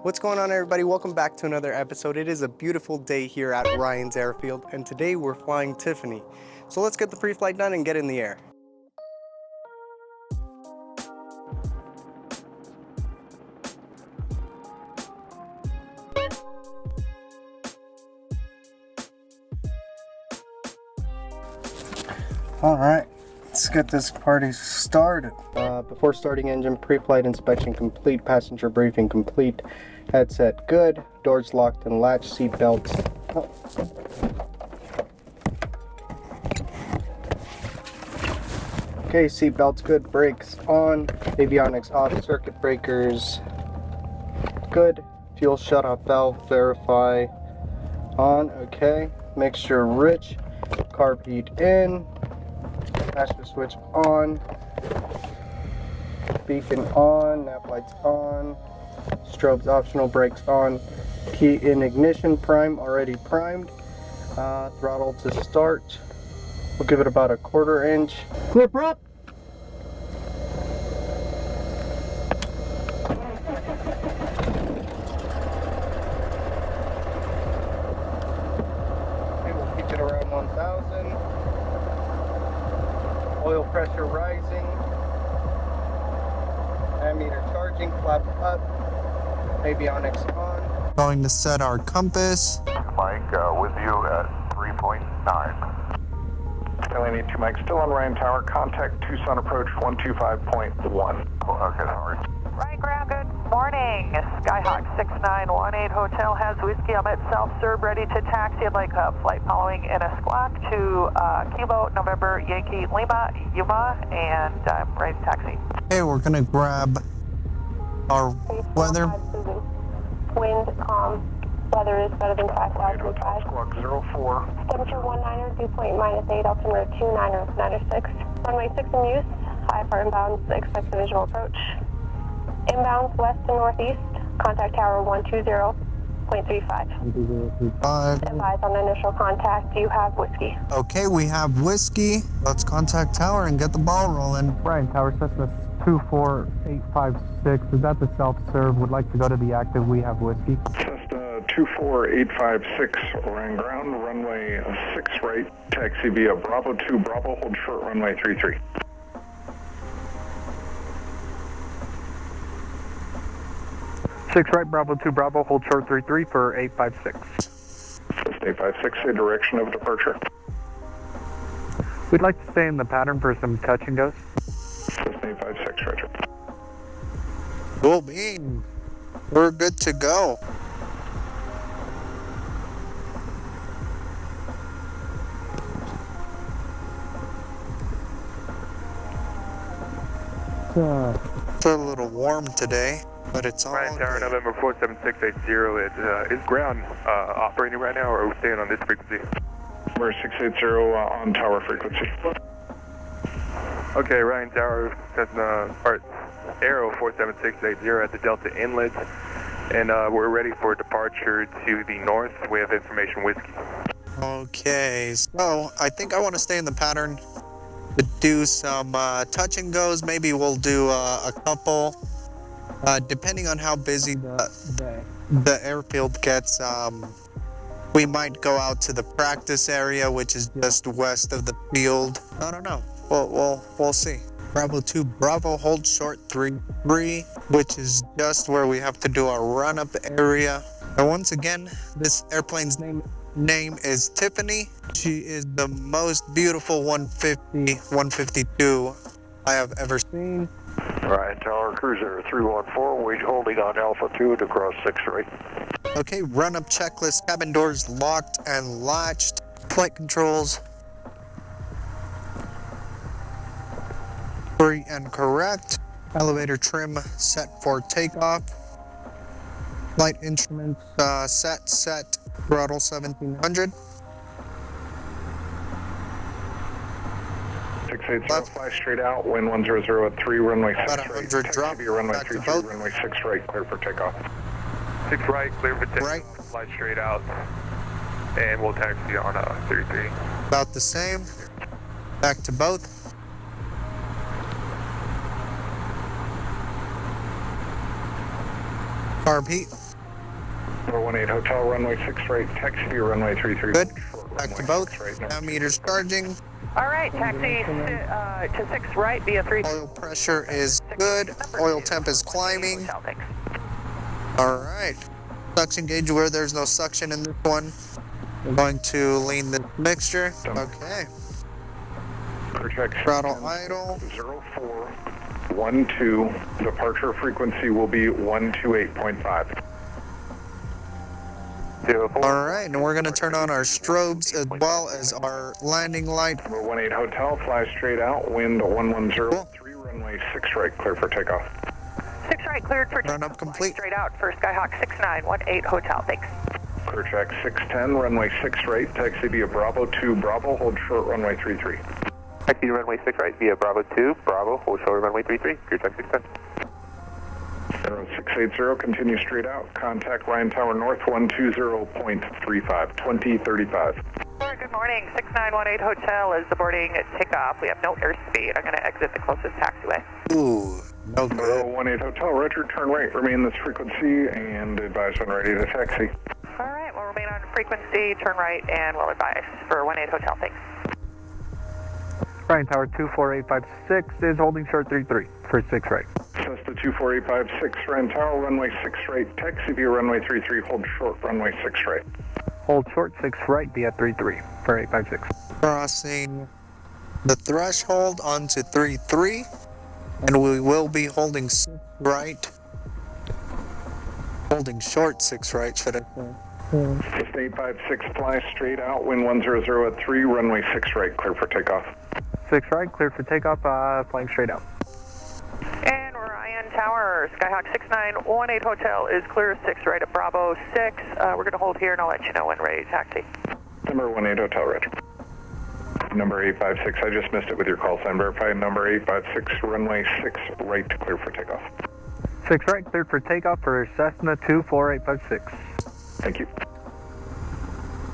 What's going on, everybody? Welcome back to another episode. It is a beautiful day here at Ryan's Airfield, and today we're flying Tiffany. So let's get the pre-flight done and get in the air. All right, let's get this party started. Before starting engine, pre-flight inspection complete, passenger briefing complete, headset good, doors locked and latched, seat belts. Okay, seat belts good, brakes on, avionics off, circuit breakers good, fuel shutoff valve verify on, okay, mixture rich, carb heat in, master switch on, beacon on, nav lights on, strobes optional, brakes on, key in ignition, prime already primed, throttle to start, we'll give it about a 1/4 inch, clip up. Okay, we'll keep it around 1,000, oil pressure rising, ammeter charging, flap up, avionics on. Going to set our compass. Mike, with you at 3.9. Only need 2 Mike, still on Ryan Tower. Contact Tucson approach 125.1. Okay, sorry. Ryan Ground, good morning. Skyhawk 6918 Hotel has whiskey. I'm at self-serve, ready to taxi. I'd like a flight following in a squawk to Kilo November Yankee Lima Yuma, and I'm ready to taxi. Okay, we're gonna grab our weather. Wind, weather is better than 5,005. Squawk 04. Temperature 19er, dew point -8, altimeter 29er, 96. Runway 6 in use, IFR inbounds, expect the visual approach. Inbounds west and northeast, contact tower 120.35. 120.35. Advise on initial contact, do you have whiskey? Okay, we have whiskey. Let's contact tower and get the ball rolling. Ryan Tower, Cessna 24856 is at the self-serve. Would like to go to the active. We have whiskey. Cessna 24856, Ryan Ground, runway 6 right, taxi via Bravo 2, Bravo, hold short runway 33. Six right, Bravo 2, Bravo, hold short 33 for 856. Cessna 856, a direction of departure. We'd like to stay in the pattern for some touch and goes. Cessna 856, roger. Cool bean. We're good to go. It's a little warm today, but it's all Ryan Tower, good. November 47680. Is ground operating right now, or are we staying on this frequency? We're 680 on tower frequency. Okay, Ryan Tower, Cessna, or Aero 47680 at the Delta Inlet, and we're ready for departure to the north. We have information whiskey. Okay, so I think I want to stay in the pattern to do some touch and goes. Maybe we'll do a couple, depending on how busy the airfield gets. We might go out to the practice area, which is just west of the field. I don't know. We'll see. Bravo 2, Bravo, hold short 33, which is just where we have to do our run-up area. And once again, this airplane's name is Tiffany. She is the most beautiful 152 I have ever seen. Ryan Tower, Cruiser 314, we're holding on Alpha 2 to cross 6 right. Okay, run-up checklist, cabin doors locked and latched, flight controls free and correct, elevator trim set for takeoff, flight instruments set, throttle 1700. 680, fly straight out, wind 100 at 3, runway 6 About right. 100 drop, Taxi runway back to 33, both. runway 6 right, clear for takeoff. 6 right, clear for takeoff. Right. Fly straight out, and we'll taxi on 33. About the same, back to both. Carb heat. 418 Hotel, runway 6 right, taxi to runway 33. Good. Back to both. Now meters charging. All right, taxi to 6 right via 3. Oil pressure is good. Oil temp is climbing. Hotel, thanks. All right. Suction gauge where there's no suction in this one. We're going to lean this mixture. Okay. Throttle idle. 0412. Departure frequency will be 128.5. All right, and we're going to turn on our strobes as well as our landing light. Number 18 Hotel, fly straight out, wind 1103, runway 6 right, clear for takeoff. 6 right, cleared for Run up complete. Straight out for Skyhawk 6918 Hotel, thanks. Clear check 610, runway 6 right, taxi via Bravo 2 Bravo, hold short runway 33. Taxi to runway 6 right via Bravo 2, Bravo, hold short runway 33, clear check 610. 0680, continue straight out, contact Ryan Tower North 120.35, 2035. Good morning, 6918 Hotel is aborting takeoff. We have no airspeed. I'm going to exit the closest taxiway. Ooh, no good. 018 Hotel, roger, turn right, remain this frequency, and advise when ready to taxi. All right, we'll remain on frequency, turn right, and we'll advise for 18 Hotel, thanks. Ryan Tower 24856 is holding short 33 for 6 right. Cessna 24856, Ryan Tower, runway 6 right, taxi via runway 33, hold short runway 6 right. Hold short 6 right via 33 for 856. Crossing the threshold onto 33, and we will be holding 6 right. Holding short 6 right, should I say. Cessna 856, fly straight out, wind 100 at 3, runway 6 right, clear for takeoff. 6 right, cleared for takeoff, flying straight out. And Ryan Tower, Skyhawk 6918 Hotel is clear 6 right at Bravo 6. We're going to hold here and I'll let you know when ready to taxi. Number 18 Hotel, roger. Number 856, I just missed it with your call sign. Verify number 856, runway 6 right, clear for takeoff. 6 right, cleared for takeoff for Cessna 24856. Thank you.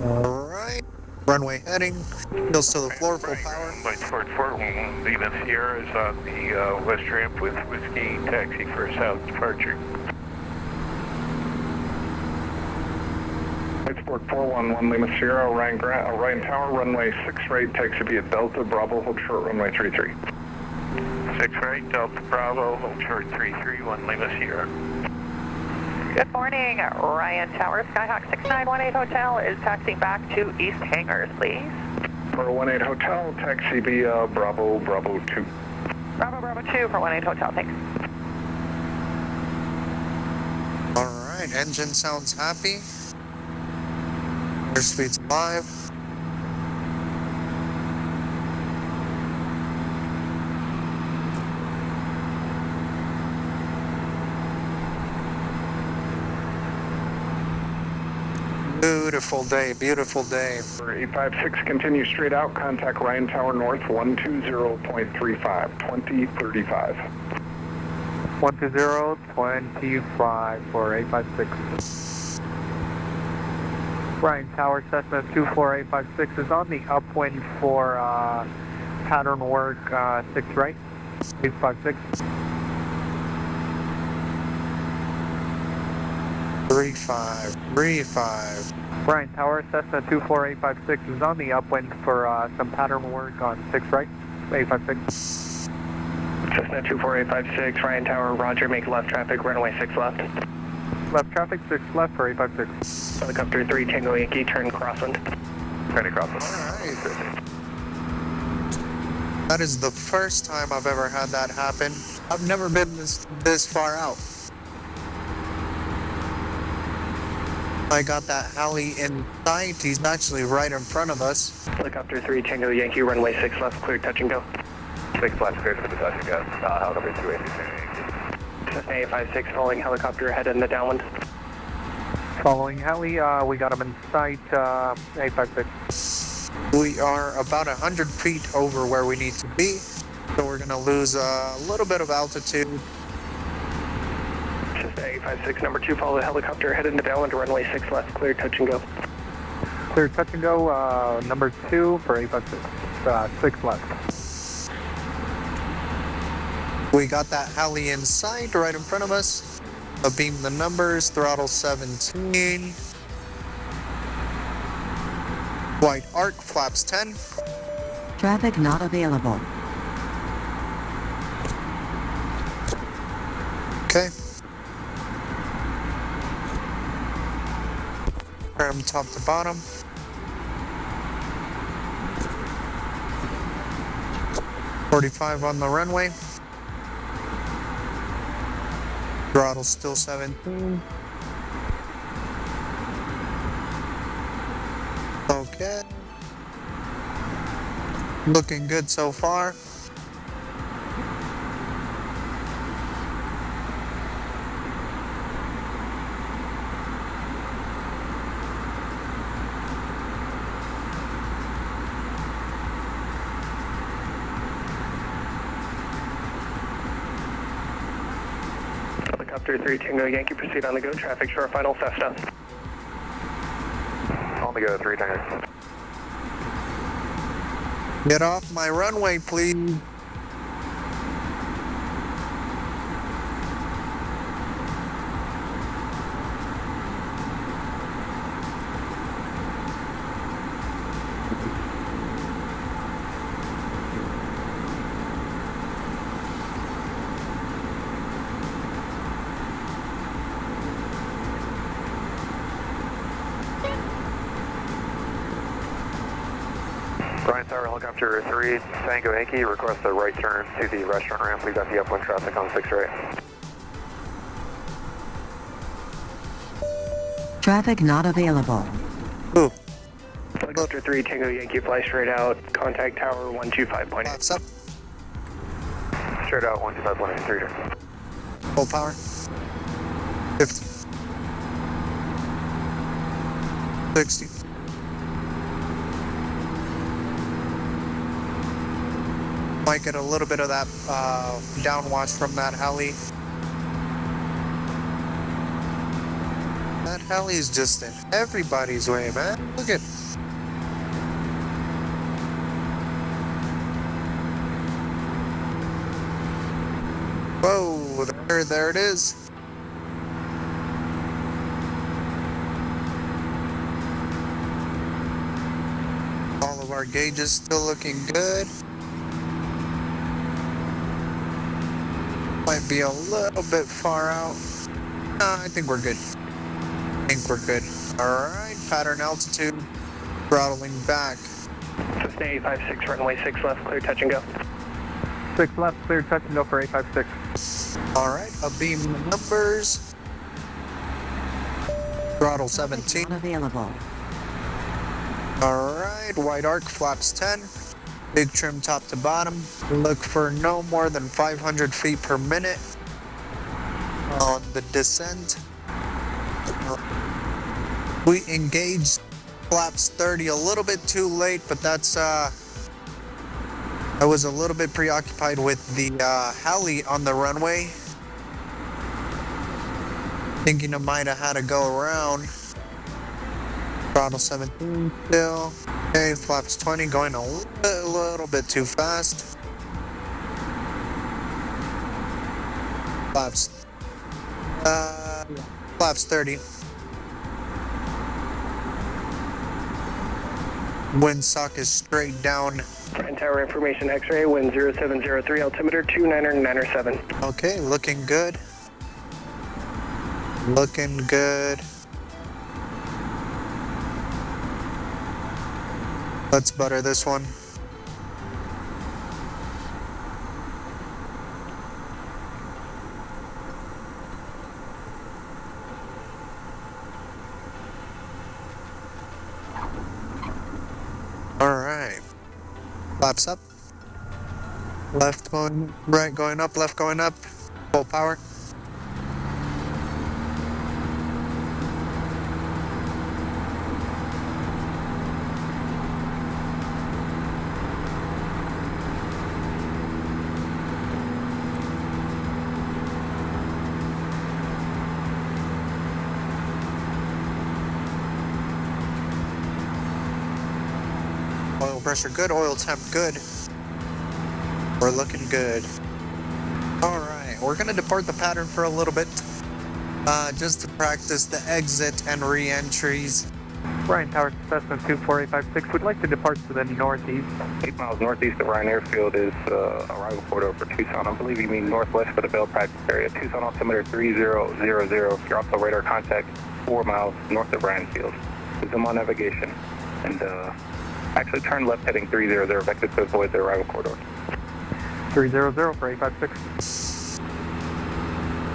All right. Runway heading. Heels to the floor, full power. Lights Fort Lima Sierra is on the west ramp with Whiskey taxi for south departure. Lights Fort 411 Lima Sierra, Ryan Tower, runway 6 right, taxi via Delta Bravo, hold short runway 33. 6 right, Delta Bravo, hold short 331 Lima Sierra. Good morning, Ryan Tower, Skyhawk 6918 Hotel is taxiing back to East Hangars, please. 418 Hotel, taxi via Bravo 2. Bravo 2 for 18 Hotel, thanks. All right, engine sounds happy. Airspeed's alive. Beautiful day, beautiful day. 856, continue straight out, contact Ryan Tower North 120.35, 2035. 120.25 for 856. Ryan Tower, Cessna 24856 is on the upwind for pattern work 6 right, 856. 35. Ryan Tower, Cessna 24856 is on the upwind for some pattern work on 6 right, 856. Cessna 24856, Ryan Tower, roger, make left traffic, runway 6 left. Left traffic, 6 left for 856. Helicopter 3, Tango Yankee, turn crosswind. Turning crosswind. All right. That is the first time I've ever had that happen. I've never been this far out. I got that Halley in sight. He's actually right in front of us. Helicopter 3, Tango Yankee, runway 6 left, clear, touch and go. 6 left, cleared for the touch and go. Helicopter 280. Cessna 856, following helicopter ahead in the downwind. Following Halley, we got him in sight, 856. We are about 100 feet over where we need to be, so we're going to lose a little bit of altitude. Cessna 856, number 2, follow the helicopter ahead in the downwind, runway 6 left, clear, touch and go. Clear, touch and go, number 2 for 856, 6 left. We got that Halley in sight right in front of us. Beam the numbers, throttle 17. White arc, flaps 10. Traffic not available. Okay. Trim top to bottom. .45 on the runway. Throttle still 17. Okay. Looking good so far. Helicopter 3 Tango Yankee, proceed on the go. Traffic shore, final Cessna. On the go, 3 Tango. Get off my runway, please. Ryan Tower, Helicopter 3 Tango Yankee, request a right turn to the restaurant ramp. We've got the upwind traffic on 6 right. Traffic not available. Ooh. Helicopter 3 Tango Yankee, fly straight out. Contact tower 125.8. Flaps up. Straight out, 125.8, 3 turn. Full power. 50. 60. Might get a little bit of that downwash from that heli. That heli is just in everybody's way, man. Look at. Whoa, there it is. All of our gauges still looking good. Might be a little bit far out. No, I think we're good. Alright, pattern altitude. Throttling back. Cessna 856, runway 6 left, clear touch and go. 6 left, clear touch and go for 856. Alright, I'll beam the numbers. Throttle 17. Not available. Alright, white arc, flaps 10. Big trim top to bottom. Look for no more than 500 feet per minute on the descent. We engaged flaps 30 a little bit too late, but that's I was a little bit preoccupied with the heli on the runway, thinking I might have had to go around. Throttle 17 still. Okay, flaps 20 going a little bit too fast. Flaps 30. Windsock is straight down. Ryan Tower information X-ray, wind 0703, altimeter 29997. Okay, looking good. Looking good. Let's butter this one. Alright. Flaps up. Left going, right going up, left going up. Full power. Oil pressure good, oil temp good. We're looking good. Alright, we're gonna depart the pattern for a little bit. just to practice the exit and re-entries. Ryan Tower, Cessna 24856, would like to depart to the northeast. 8 miles northeast of Ryan Airfield is arrival corridor for Tucson. I believe you mean northwest for the Bell practice area. Tucson altimeter 3000. You're also radar contact 4 miles north of Ryan Field. Zoom on navigation and actually turn left heading 300, vector to avoid the arrival corridor. 300 for 856.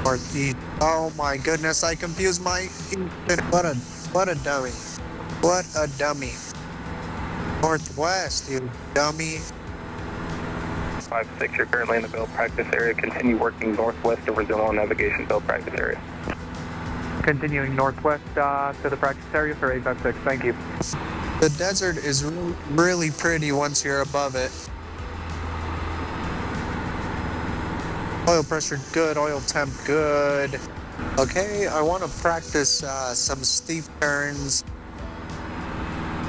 Northeast. Oh my goodness, I confused my... What a dummy. What a dummy. Northwest, you dummy. 56, you're currently in the Bell practice area. Continue working northwest over Zoom on navigation Bell practice area. Continuing northwest to the practice area for 856, thank you. The desert is really pretty once you're above it. Oil pressure good, oil temp good. Okay, I want to practice some steep turns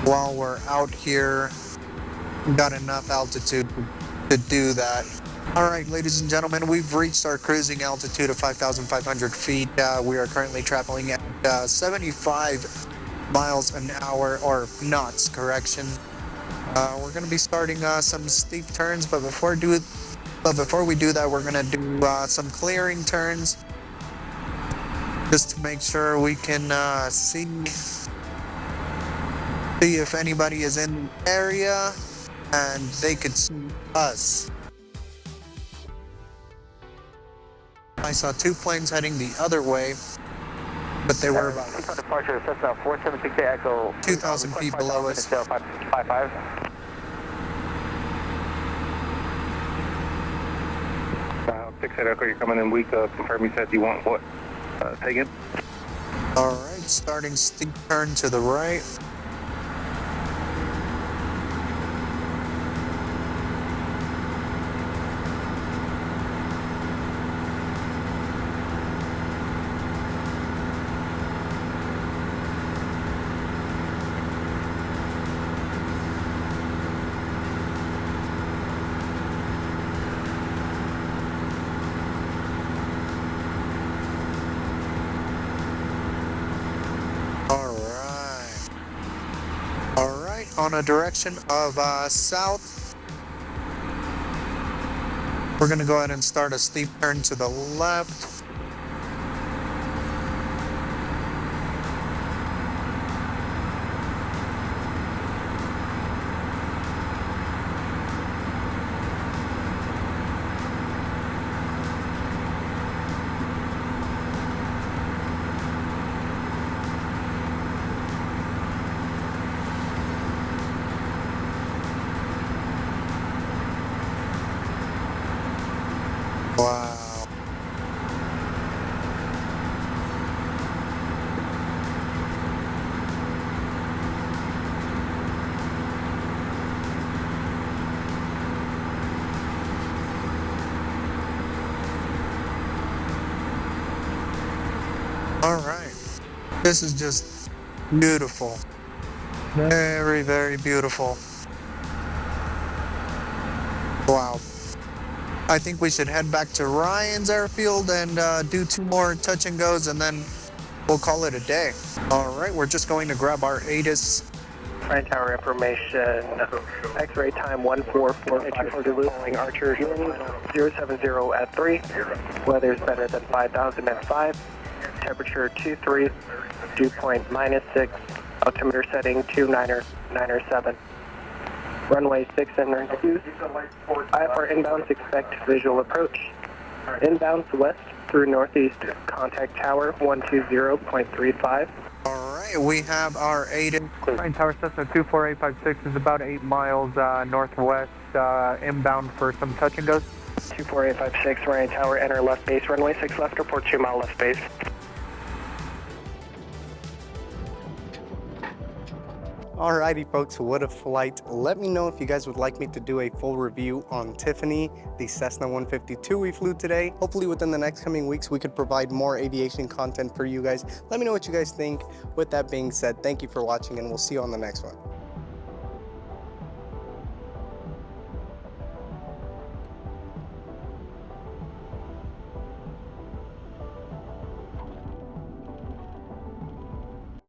while we're out here. Got enough altitude to do that. All right, ladies and gentlemen, we've reached our cruising altitude of 5,500 feet. We are currently traveling at 75 miles an hour, or knots, correction. We're going to be starting some steep turns, but before we do that, we're going to do some clearing turns, just to make sure we can see if anybody is in the area and they could see us. I saw two planes heading the other way, but they were about departure, Cessna 476 Echo 2,000 feet below us. 55. Fix that Echo, you're coming in weak. Confirm you said you want what? Take it. All right, starting steep turn to the right. On a direction of south. We're going to go ahead and start a steep turn to the left. Wow. All right. This is just beautiful. Very, very beautiful. Wow. I think we should head back to Ryan's airfield and do 2 more touch and goes, and then we'll call it a day. All right, we're just going to grab our ATIS. Ryan Tower information, X-ray time 14452 Zulu, calling Archer 070 at 3, weather is better than 5,000 at 5, temperature 23, dew point -6, altimeter setting 2997. Runway 6 and use. IFR inbounds, expect visual approach. Inbounds west through northeast, contact tower 120.35. All right, we have our ATIS. Ryan Tower, Cessna 24856 is about 8 miles northwest, inbound for some touch and goes. 24856, Ryan Tower, enter left base, runway 6 left, report 2 mile left base. Alrighty folks, what a flight. Let me know if you guys would like me to do a full review on Tiffany, the Cessna 152 we flew today. Hopefully within the next coming weeks we could provide more aviation content for you guys. Let me know what you guys think. With that being said, thank you for watching and we'll see you on the next one.